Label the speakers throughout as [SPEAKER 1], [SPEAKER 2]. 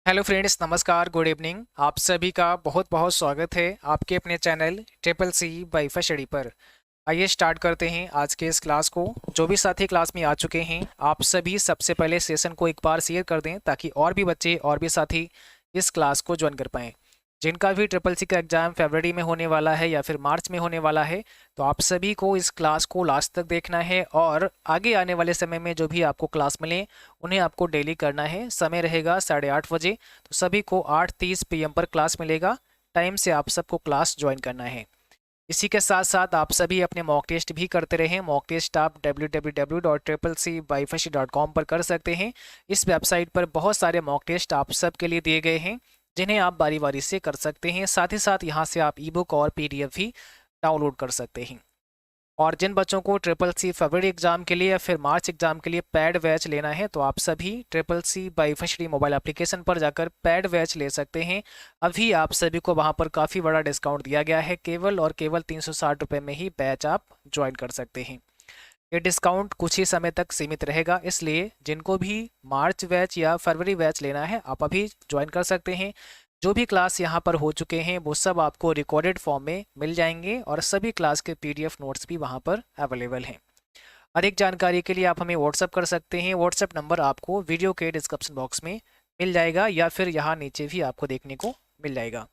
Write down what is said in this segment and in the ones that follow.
[SPEAKER 1] Hello friends, नमस्कार, good evening. आप सभी का बहुत बहुत स्वागत है आपके अपने channel triple C wifi study पर। आइए स्टार्ट करते हैं आज के इस क्लास को। जो भी साथी क्लास में आ चुके हैं, आप सभी सबसे पहले सेशन को एक बार शेयर कर दें ताकि और भी बच्चे और भी साथी इस क्लास को ज्वाइन कर पाएँ। जिनका भी ट्रिपल सी का एग्ज़ाम फरवरी में होने वाला है या फिर मार्च में होने वाला है, तो आप सभी को इस क्लास को लास्ट तक देखना है और आगे आने वाले समय में जो भी आपको क्लास मिले उन्हें आपको डेली करना है। समय रहेगा 8:30 बजे, तो सभी को 8:30 PM पर क्लास मिलेगा। टाइम से आप सबको क्लास ज्वाइन करना है। इसी के साथ साथ आप सभी अपने मॉक टेस्ट भी करते रहें। मॉक टेस्ट आप www.triplec-byfashi.com पर कर सकते हैं। इस वेबसाइट पर बहुत सारे मॉक टेस्ट आप सब के लिए दिए गए हैं जिन्हें आप बारी बारी से कर सकते हैं। साथ ही साथ यहाँ से आप ई बुक और PDF भी डाउनलोड कर सकते हैं। और जिन बच्चों को ट्रिपल सी फरवरी एग्जाम के लिए या फिर मार्च एग्जाम के लिए पैड बैच लेना है, तो आप सभी triple C wifi mobile application पर जाकर पैड बैच ले सकते हैं। अभी आप सभी को वहां पर काफ़ी बड़ा डिस्काउंट दिया गया है। केवल और केवल 360 रुपये में ही बैच आप ज्वाइन कर सकते हैं। ये डिस्काउंट कुछ ही समय तक सीमित रहेगा, इसलिए जिनको भी मार्च बैच या फरवरी बैच लेना है आप अभी ज्वाइन कर सकते हैं। जो भी क्लास यहाँ पर हो चुके हैं वो सब आपको रिकॉर्डेड फॉर्म में मिल जाएंगे और सभी क्लास के PDF नोट्स भी वहाँ पर अवेलेबल हैं। अधिक जानकारी के लिए आप हमें व्हाट्सअप कर सकते हैं। व्हाट्सअप नंबर आपको वीडियो के डिस्क्रिप्शन बॉक्स में मिल जाएगा या फिर यहाँ नीचे भी आपको देखने को मिल जाएगा।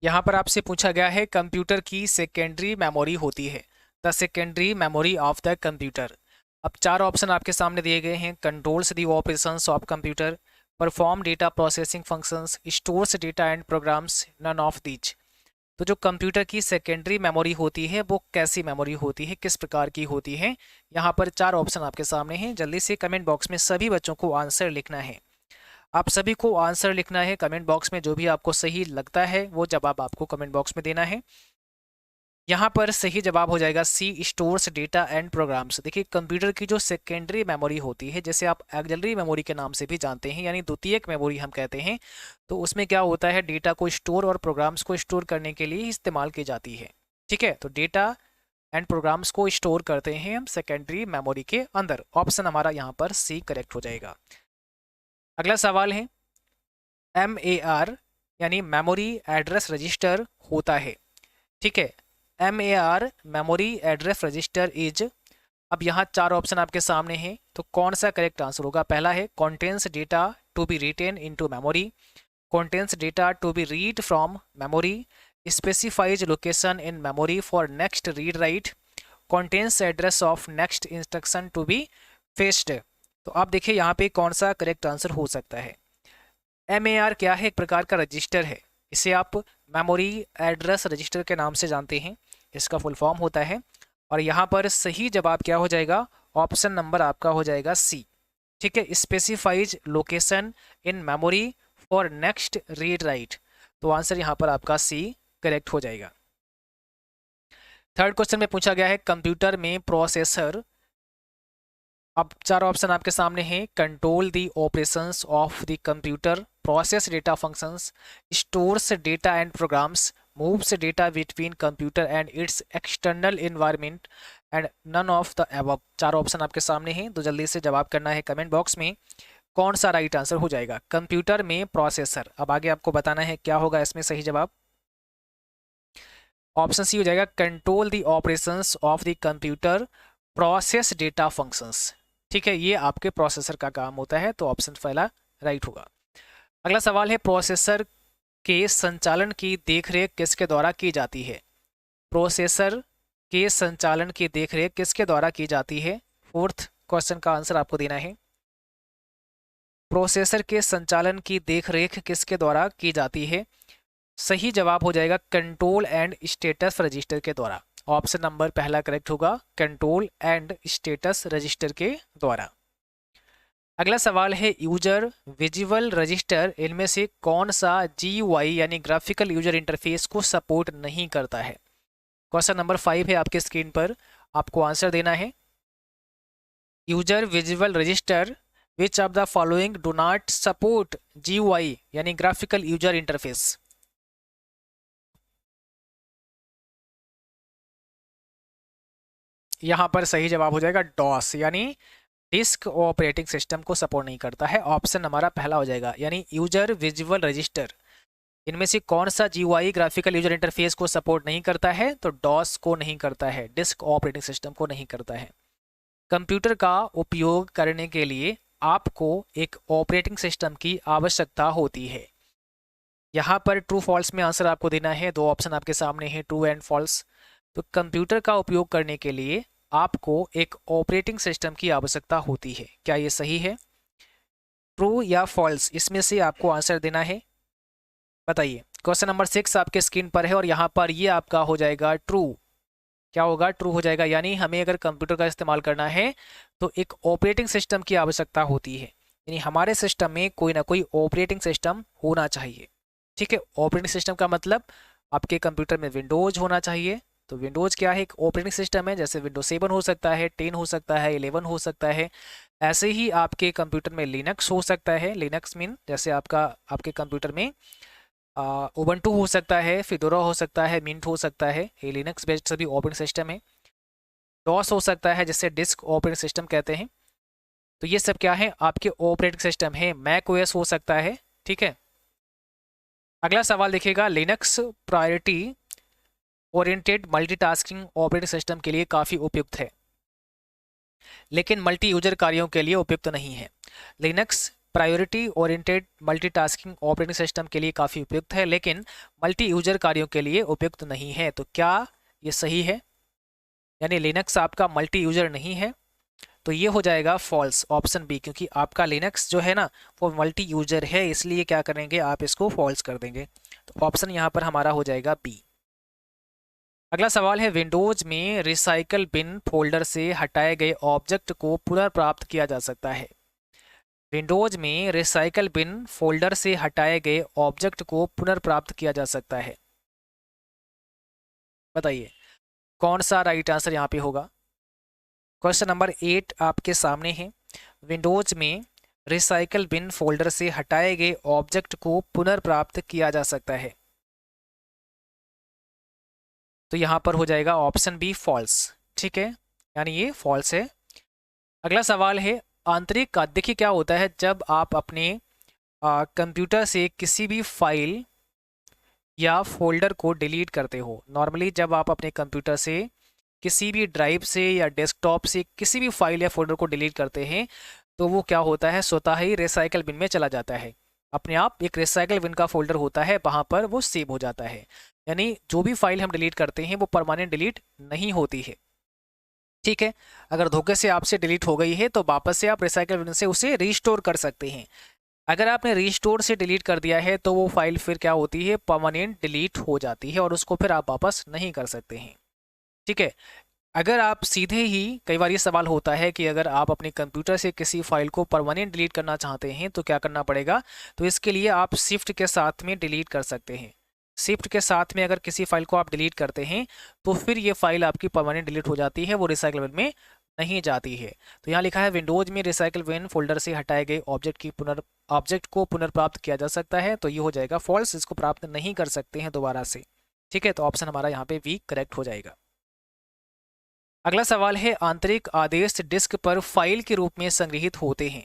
[SPEAKER 1] यहाँ पर आपसे पूछा गया है कंप्यूटर की सेकेंडरी मेमोरी होती है, the secondary memory of the computer. अब चार ऑप्शन आपके सामने दिए गए हैं। Controls the operations of computer, perform data processing functions, stores data and programs, none of these. तो जो कंप्यूटर की सेकेंडरी मेमोरी होती है वो कैसी मेमोरी होती है, किस प्रकार की होती है, यहाँ पर चार ऑप्शन आपके सामने हैं। जल्दी से कमेंट बॉक्स में सभी बच्चों को आंसर लिखना है। आप सभी को आंसर लिखना है कमेंट बॉक्स में। जो भी आपको सही लगता है वो जवाब आपको कमेंट बॉक्स में देना है। यहाँ पर सही जवाब हो जाएगा सी, स्टोर्स डेटा एंड प्रोग्राम्स। देखिए, कंप्यूटर की जो सेकेंडरी मेमोरी होती है, जैसे आप ऑक्सिलरी मेमोरी के नाम से भी जानते हैं, यानी द्वितीयक मेमोरी हम कहते हैं, तो उसमें क्या होता है, डेटा को स्टोर और प्रोग्राम्स को स्टोर करने के लिए इस्तेमाल की जाती है। ठीक है, तो डेटा एंड प्रोग्राम्स को स्टोर करते हैं हम सेकेंडरी मेमोरी के अंदर। ऑप्शन हमारा यहाँ पर सी करेक्ट हो जाएगा। अगला सवाल है, MAR यानी मेमोरी एड्रेस रजिस्टर होता है। ठीक है, MAR memory address register is. अब यहाँ चार ऑप्शन आपके सामने हैं, तो कौन सा करेक्ट आंसर होगा? पहला है contains data to be written into memory, contains data to be read from memory, specifies location in memory for next read write, contains address of next instruction to be fetched. तो आप देखिए यहाँ पे कौन सा करेक्ट आंसर हो सकता है। MAR क्या है? एक प्रकार का रजिस्टर है। इसे आप मेमोरी एड्रेस रजिस्टर के नाम से जानते हैं, इसका फुल फॉर्म होता है। और यहाँ पर सही जवाब क्या हो जाएगा? ऑप्शन नंबर आपका हो जाएगा सी। ठीक है, specifies location in memory for next read right. तो आंसर यहाँ पर आपका सी करेक्ट हो जाएगा। थर्ड क्वेश्चन में पूछा गया है कंप्यूटर में प्रोसेसर। अब चार ऑप्शन आपके सामने हैं। Control the operations of the computer, process data functions, stores data and programs, moves data between computer and its external environment, and none of the above. चार ऑप्शन आपके सामने हैं, तो जल्दी से जवाब करना है कमेंट बॉक्स में। कौन सा राइट आंसर हो जाएगा? कंप्यूटर में प्रोसेसर। अब आगे आपको बताना है क्या होगा इसमें सही जवाब। ऑप्शन सी हो जाएगा control the operations of the computer, process data functions. ठीक है, ये आपके प्रोसेसर का काम होता है, तो ऑप्शन पहला राइट होगा। अगला सवाल है, प्रोसेसर के संचालन की देखरेख किसके द्वारा की जाती है? प्रोसेसर के संचालन की देखरेख किसके द्वारा की जाती है? फोर्थ क्वेश्चन का आंसर आपको देना है। प्रोसेसर के संचालन की देखरेख किसके द्वारा की जाती है? सही जवाब हो जाएगा कंट्रोल एंड स्टेटस रजिस्टर के द्वारा। ऑप्शन नंबर पहला करेक्ट होगा, कंट्रोल एंड स्टेटस रजिस्टर के द्वारा। अगला सवाल है, यूजर विजुअल रजिस्टर इनमें से कौन सा GUI यानी ग्राफिकल यूजर इंटरफेस को सपोर्ट नहीं करता है? क्वेश्चन नंबर 5 है आपके स्क्रीन पर, आपको आंसर देना है। User visual register which of the following do not support GUI यानी ग्राफिकल यूजर इंटरफेस? यहाँ पर सही जवाब हो जाएगा डॉस यानी डिस्क ऑपरेटिंग सिस्टम को सपोर्ट नहीं करता है। ऑप्शन हमारा पहला हो जाएगा, यानी यूजर विजुअल रजिस्टर। इनमें से कौन सा जीयूआई ग्राफिकल यूजर इंटरफेस को सपोर्ट नहीं करता है? तो डॉस को नहीं करता है, डिस्क ऑपरेटिंग सिस्टम को नहीं करता है। कंप्यूटर का उपयोग करने के लिए आपको एक ऑपरेटिंग सिस्टम की आवश्यकता होती है। यहाँ पर ट्रू फॉल्स में आंसर आपको देना है। दो ऑप्शन आपके सामने हैं, ट्रू एंड फॉल्स। तो कंप्यूटर का उपयोग करने के लिए आपको एक ऑपरेटिंग सिस्टम की आवश्यकता होती है। क्या ये सही है? ट्रू या फॉल्स, इसमें से आपको आंसर देना है, बताइए। क्वेश्चन नंबर 6 आपके स्क्रीन पर है और यहाँ पर ये आपका हो जाएगा ट्रू। क्या होगा? ट्रू हो जाएगा। यानी हमें अगर कंप्यूटर का इस्तेमाल करना है तो एक ऑपरेटिंग सिस्टम की आवश्यकता होती है, यानी हमारे सिस्टम में कोई ना कोई ऑपरेटिंग सिस्टम होना चाहिए। ठीक है, ऑपरेटिंग सिस्टम का मतलब आपके कंप्यूटर में विंडोज होना चाहिए। तो विंडोज क्या है? एक ऑपरेटिंग सिस्टम है। जैसे विंडोज 7 हो सकता है, 10 हो सकता है, 11 हो सकता है। ऐसे ही आपके कंप्यूटर में लिनक्स हो सकता है। लिनक्स मीन जैसे आपके कंप्यूटर में उबंटू हो सकता है, फिडोरा हो सकता है, मिंट हो सकता है। ये लिनक्स बेस्ड सभी ऑपरेटिंग सिस्टम है। डॉस हो सकता है, जिसे डिस्क ऑपरेटिंग सिस्टम कहते हैं। तो ये सब क्या है? आपके ऑपरेटिंग सिस्टम है। मैक ओएस हो सकता है। ठीक है, अगला सवाल देखिएगा। Linux priority oriented multitasking operating system के लिए काफ़ी उपयुक्त है, लेकिन मल्टी यूजर कार्यों के लिए उपयुक्त नहीं है। Linux priority oriented multitasking operating system के लिए काफ़ी उपयुक्त है, लेकिन मल्टी यूजर कार्यों के लिए उपयुक्त नहीं है। तो क्या ये सही है? यानी लिनक्स आपका मल्टी यूजर नहीं है। तो ये हो जाएगा फॉल्स, ऑप्शन बी, क्योंकि आपका लिनक्स जो है ना वो मल्टी यूजर है, इसलिए क्या करेंगे आप इसको फॉल्स कर देंगे। तो ऑप्शन यहाँ पर हमारा हो जाएगा बी। अगला सवाल है, विंडोज में रिसाइकल बिन फोल्डर से हटाए गए ऑब्जेक्ट को पुनर्प्राप्त किया जा सकता है। विंडोज में रिसाइकल बिन फोल्डर से हटाए गए ऑब्जेक्ट को पुनर्प्राप्त किया जा सकता है। बताइए कौन सा राइट आंसर यहाँ पे होगा। क्वेश्चन नंबर 8 आपके सामने है। विंडोज में रिसाइकल बिन फोल्डर से हटाए गए ऑब्जेक्ट को पुनर्प्राप्त किया जा सकता है। तो यहाँ पर हो जाएगा ऑप्शन बी फॉल्स। ठीक है, यानी ये फॉल्स है। अगला सवाल है, आंतरिक का देखिए क्या होता है जब आप अपने कंप्यूटर से किसी भी फाइल या फोल्डर को डिलीट करते हो। नॉर्मली जब आप अपने कंप्यूटर से किसी भी ड्राइव से या डेस्कटॉप से किसी भी फाइल या फोल्डर को डिलीट करते हैं तो वो क्या होता है, स्वतः ही रिसाइकल बिन में चला जाता है। अपने आप एक रिसाइकल बिन का फोल्डर होता है, वहाँ पर वो सेव हो जाता है। यानी जो भी फाइल हम डिलीट करते हैं वो परमानेंट डिलीट नहीं होती है। ठीक है, अगर धोखे से आपसे डिलीट हो गई है तो वापस से आप रिसाइकल बिन से उसे रीस्टोर कर सकते हैं। अगर आपने रीस्टोर से डिलीट कर दिया है तो वो फाइल फिर क्या होती है, परमानेंट डिलीट हो जाती है और उसको फिर आप वापस नहीं कर सकते हैं। ठीक है, अगर आप सीधे ही, कई बार ये सवाल होता है कि अगर आप अपने कंप्यूटर से किसी फाइल को परमानेंट डिलीट करना चाहते हैं तो क्या करना पड़ेगा, तो इसके लिए आप शिफ्ट के साथ में डिलीट कर सकते हैं। शिफ्ट के साथ में अगर किसी फाइल को आप डिलीट करते हैं तो फिर ये फाइल आपकी परमानेंट डिलीट हो जाती है, वो रिसाइकल बिन में नहीं जाती है। तो यहाँ लिखा है विंडोज में रिसाइकल बिन फोल्डर से हटाए गए ऑब्जेक्ट को पुनर्प्राप्त किया जा सकता है। तो ये हो जाएगा फॉल्स, इसको प्राप्त नहीं कर सकते हैं दोबारा से। ठीक है, तो ऑप्शन हमारा यहाँ पे वी करेक्ट हो जाएगा। अगला सवाल है, आंतरिक आदेश डिस्क पर फाइल के रूप में संग्रहित होते हैं।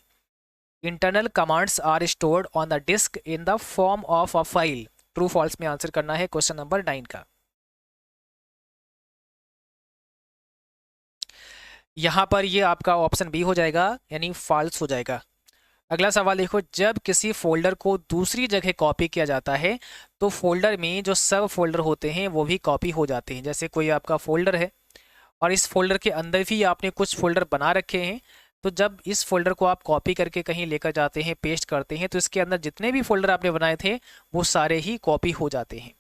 [SPEAKER 1] Internal commands are stored on the disk in the form of a file. True false में आंसर करना है क्वेश्चन नंबर 9 का। यहाँ पर ये आपका ऑप्शन बी हो जाएगा, यानी फॉल्स हो जाएगा। अगला सवाल देखो, जब किसी फोल्डर को दूसरी जगह कॉपी किया जाता है तो फोल्डर में जो सब फोल्डर होते हैं वो भी कॉपी हो जाते हैं। जैसे कोई आपका फोल्डर है और इस फोल्डर के अंदर भी आपने कुछ फोल्डर बना रखे हैं, तो जब इस फोल्डर को आप कॉपी करके कहीं लेकर जाते हैं, पेस्ट करते हैं, तो इसके अंदर जितने भी फोल्डर आपने बनाए थे वो सारे ही कॉपी हो जाते हैं।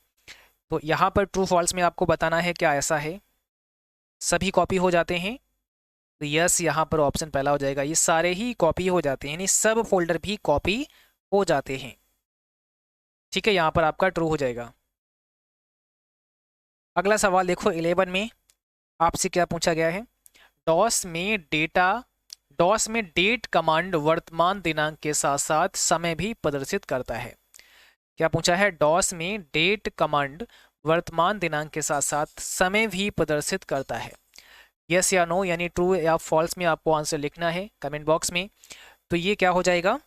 [SPEAKER 1] तो यहाँ पर ट्रू फॉल्स में आपको बताना है क्या ऐसा है, सभी कॉपी हो जाते हैं। तो यस, यहाँ पर ऑप्शन पहला हो जाएगा, ये सारे ही कॉपी हो जाते हैं, यानी सब फोल्डर भी कॉपी हो जाते हैं। ठीक है, यहाँ पर आपका ट्रू हो जाएगा। अगला सवाल देखो 11 में आपसे क्या पूछा गया है। डॉस में डेट कमांड वर्तमान दिनांक के साथ साथ समय भी प्रदर्शित करता है। क्या पूछा है, डॉस में डेट कमांड वर्तमान दिनांक के साथ साथ समय भी प्रदर्शित करता है। यस या नो यानी ट्रू या फॉल्स में आपको आंसर लिखना है कमेंट बॉक्स में। तो ये क्या हो जाएगा,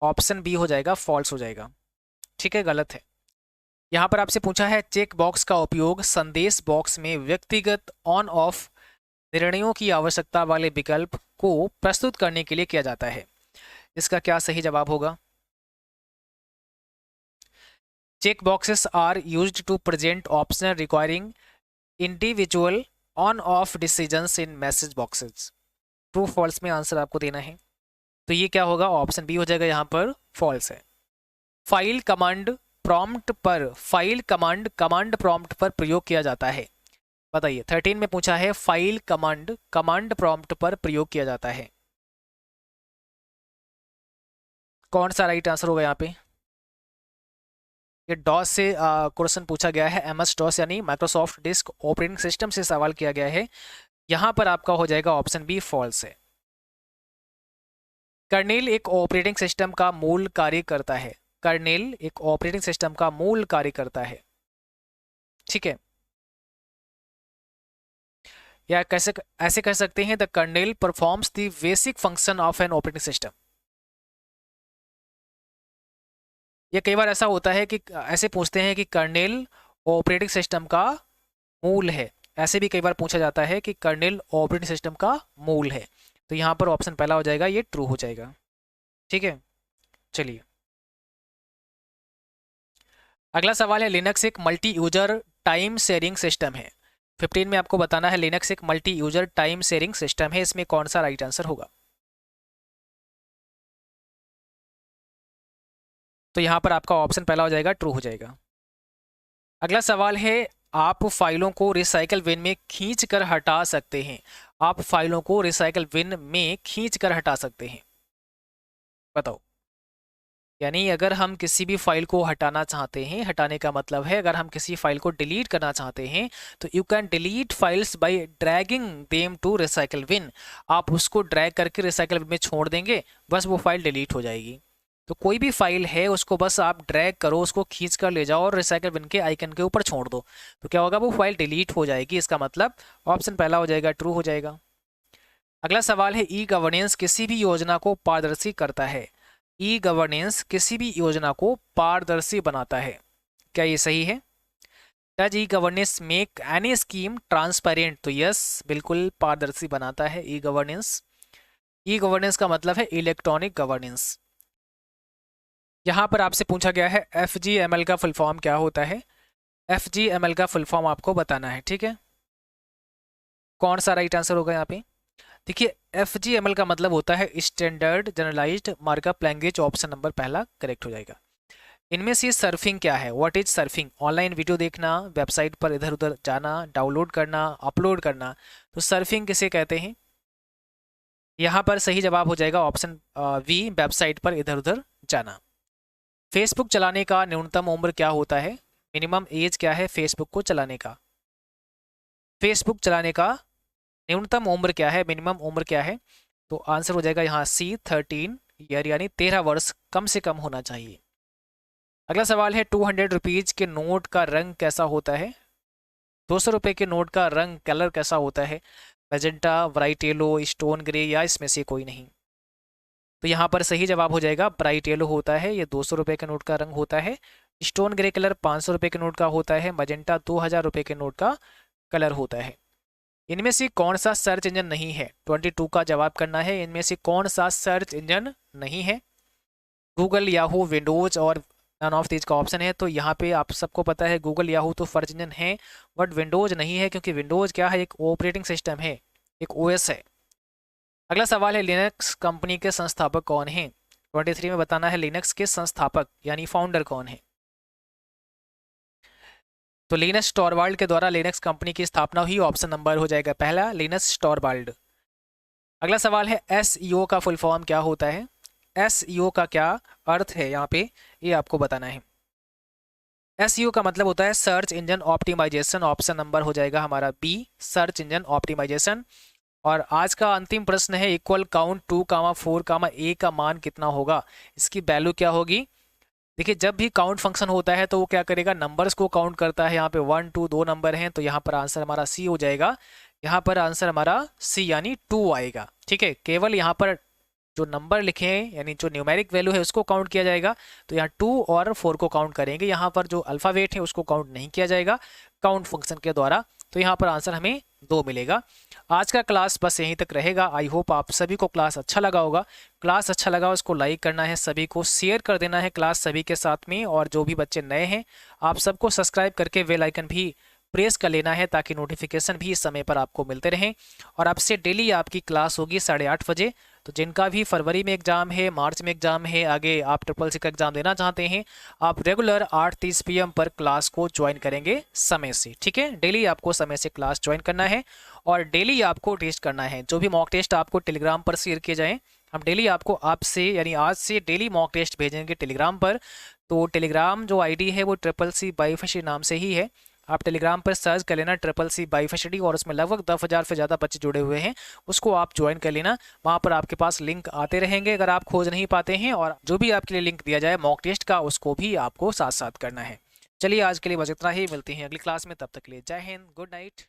[SPEAKER 1] ऑप्शन बी हो जाएगा, फॉल्स हो जाएगा। ठीक है, गलत है। यहाँ पर आपसे पूछा है चेक बॉक्स का उपयोग संदेश बॉक्स में व्यक्तिगत ऑन ऑफ निर्णयों की आवश्यकता वाले विकल्प को प्रस्तुत करने के लिए किया जाता है। इसका क्या सही जवाब होगा? Check boxes are used to present option requiring individual on off decisions in message boxes. True false में आंसर आपको देना है। तो ये क्या होगा, ऑप्शन बी हो जाएगा, यहाँ पर फॉल्स है। फाइल कमांड प्रॉम्प्ट पर, फाइल कमांड कमांड प्रॉम्प्ट पर प्रयोग किया जाता है। बताइए, 13 में पूछा है फाइल कमांड कमांड प्रॉम्प्ट पर प्रयोग किया जाता है। कौन सा राइट आंसर होगा यहाँ पे? ये डॉस से क्वेश्चन पूछा गया है, MS डॉस यानी माइक्रोसॉफ्ट डिस्क ऑपरेटिंग सिस्टम से सवाल किया गया है। यहाँ पर आपका हो जाएगा ऑप्शन बी, फॉल्स है। कर्नेल एक ऑपरेटिंग सिस्टम का मूल कार्य करता है। कर्नेल एक ऑपरेटिंग सिस्टम का मूल कार्य करता है। ठीक है, या कैसे ऐसे कह सकते हैं, the kernel performs the basic function of an operating system. ये कई बार ऐसा होता है कि ऐसे पूछते हैं कि कर्नेल ऑपरेटिंग सिस्टम का मूल है, ऐसे भी कई बार पूछा जाता है कि कर्नेल ऑपरेटिंग सिस्टम का मूल है। तो यहाँ पर ऑप्शन पहला हो जाएगा, ये ट्रू हो जाएगा। ठीक है, चलिए अगला सवाल है, लिनक्स एक multi user time sharing system है। 15 में आपको बताना है लिनक्स एक multi user time sharing system है, इसमें कौन सा राइट आंसर होगा? तो यहाँ पर आपका ऑप्शन पहला हो जाएगा, ट्रू हो जाएगा। अगला सवाल है, आप फाइलों को रिसाइकल बिन में खींच कर हटा सकते हैं। आप फाइलों को रिसाइकल बिन में खींच कर हटा सकते हैं, बताओ। यानी अगर हम किसी भी फाइल को हटाना चाहते हैं, हटाने का मतलब है अगर हम किसी फाइल को डिलीट करना चाहते हैं तो you can delete files by dragging them to recycle bin. आप उसको ड्रैग करके रिसाइकल बिन में छोड़ देंगे, बस वो फाइल डिलीट हो जाएगी। तो कोई भी फाइल है उसको बस आप ड्रैग करो, उसको खींच कर ले जाओ और रिसाइकल बिन के आइकन के ऊपर छोड़ दो, तो क्या होगा, वो फाइल डिलीट हो जाएगी। इसका मतलब ऑप्शन पहला हो जाएगा, ट्रू हो जाएगा। अगला सवाल है, ई गवर्नेंस किसी भी योजना को पारदर्शी करता है। ई गवर्नेंस किसी भी योजना को पारदर्शी बनाता है, क्या ये सही है? Does e governance make any scheme transparent? तो यस, बिल्कुल पारदर्शी बनाता है ई गवर्नेंस। ई गवर्नेंस का मतलब है इलेक्ट्रॉनिक गवर्नेंस। यहाँ पर आपसे पूछा गया है FGML का फुल फॉर्म क्या होता है। FGML का फुल फॉर्म आपको बताना है, ठीक है। कौन सा राइट आंसर होगा यहाँ पे? देखिए, FGML का मतलब होता है standard generalised markup language. Option number पहला करेक्ट हो जाएगा। इनमें से सर्फिंग क्या है? What is surfing? Online video देखना, वेबसाइट पर इधर उधर जाना, डाउनलोड करना, अपलोड करना। तो सर्फिंग किसे कहते हैं? यहाँ पर सही जवाब हो जाएगा ऑप्शन वी, वेबसाइट पर इधर उधर जाना। फेसबुक चलाने का न्यूनतम उम्र क्या होता है? मिनिमम एज क्या है फेसबुक को चलाने का? फेसबुक चलाने का न्यूनतम उम्र क्या है, मिनिमम उम्र क्या है? तो आंसर हो जाएगा यहाँ सी, 13 ईयर, यानी 13 वर्ष कम से कम होना चाहिए। अगला सवाल है, 200 रुपीज के नोट का रंग कैसा होता है? 200 रुपये के नोट का रंग कलर कैसा होता है? Magenta, bright yellow, stone grey, या इसमें से कोई नहीं? तो यहाँ पर सही जवाब हो जाएगा ब्राइट येलो होता है, ये 200 रुपये के नोट का रंग होता है। स्टोन ग्रे कलर 500 रुपये के नोट का होता है। मजेंटा 2000 रुपये के नोट का कलर होता है। इनमें से कौन सा सर्च इंजन नहीं है? 22 का जवाब करना है। इनमें से कौन सा सर्च इंजन नहीं है? गूगल, याहू, विंडोज और नन ऑफ दीज का ऑप्शन है। तो यहाँ पे आप सबको पता है गूगल याहू तो सर्च इंजन है, बट विंडोज नहीं है, क्योंकि विंडोज क्या है, एक ऑपरेटिंग सिस्टम है, एक OS है। अगला सवाल है, लिनक्स कंपनी के संस्थापक कौन हैं? 23 में बताना है लिनक्स के संस्थापक यानी फाउंडर कौन है। तो लिनस टॉरवाल्ड के द्वारा लिनक्स कंपनी की स्थापना हुई। ऑप्शन नंबर हो जाएगा पहला, लिनस टॉरवाल्ड। अगला सवाल है, SEO का फुल फॉर्म क्या होता है? SEO का क्या अर्थ है यहाँ पे, ये आपको बताना है। SEO का मतलब होता है search engine optimisation. Option number हो जाएगा हमारा बी, सर्च इंजन ऑप्टिमाइजेशन। और आज का अंतिम प्रश्न है, इक्वल काउंट 2, 4, A का मान कितना होगा? इसकी वैल्यू क्या होगी? देखिए जब भी काउंट फंक्शन होता है तो वो क्या करेगा, नंबर्स को काउंट करता है। यहाँ पे 1 2 दो नंबर हैं तो यहाँ पर आंसर हमारा सी हो जाएगा। यहाँ पर आंसर हमारा सी यानी 2 आएगा। ठीक है, केवल यहाँ पर जो नंबर लिखे हैं यानी जो न्यूमेरिक वैल्यू है उसको काउंट किया जाएगा। तो यहाँ 2 और 4 को काउंट करेंगे, यहाँ पर जो अल्फ़ाबेट है उसको काउंट नहीं किया जाएगा काउंट फंक्शन के द्वारा। तो यहाँ पर आंसर हमें 2 मिलेगा। आज का क्लास बस यहीं तक रहेगा। आई होप आप सभी को क्लास अच्छा लगा होगा। क्लास अच्छा लगा उसको लाइक करना है, सभी को शेयर कर देना है क्लास सभी के साथ में। और जो भी बच्चे नए हैं आप सबको सब्सक्राइब करके बेल आइकन भी प्रेस कर लेना है ताकि नोटिफिकेशन भी इस समय पर आपको मिलते रहें। और आपसे डेली आपकी क्लास होगी 8:30 बजे। तो जिनका भी फरवरी में एग्जाम है, मार्च में एग्जाम है, आगे आप ट्रिपल सी का एग्जाम देना चाहते हैं, आप रेगुलर 8:30 PM पर क्लास को ज्वाइन करेंगे समय से। ठीक है, डेली आपको समय से क्लास ज्वाइन करना है और डेली आपको टेस्ट करना है। जो भी मॉक टेस्ट आपको टेलीग्राम पर शेयर किए जाएँ, हम डेली आपको आपसे यानी आज से डेली मॉक टेस्ट भेजेंगे टेलीग्राम पर। तो टेलीग्राम जो आईडी है वो CCC बाईफशी नाम से ही है। आप टेलीग्राम पर सर्च कर लेना CCC बाईफडी और उसमें लगभग 10,000 से ज़्यादा बच्चे जुड़े हुए हैं, उसको आप ज्वाइन कर लेना। वहाँ पर आपके पास लिंक आते रहेंगे अगर आप खोज नहीं पाते हैं, और जो भी आपके लिए लिंक दिया जाए मॉक टेस्ट का उसको भी आपको साथ साथ करना है। चलिए आज के लिए बस इतना ही, मिलते हैं अगली क्लास में, तब तक के लिए जय हिंद, गुड नाइट।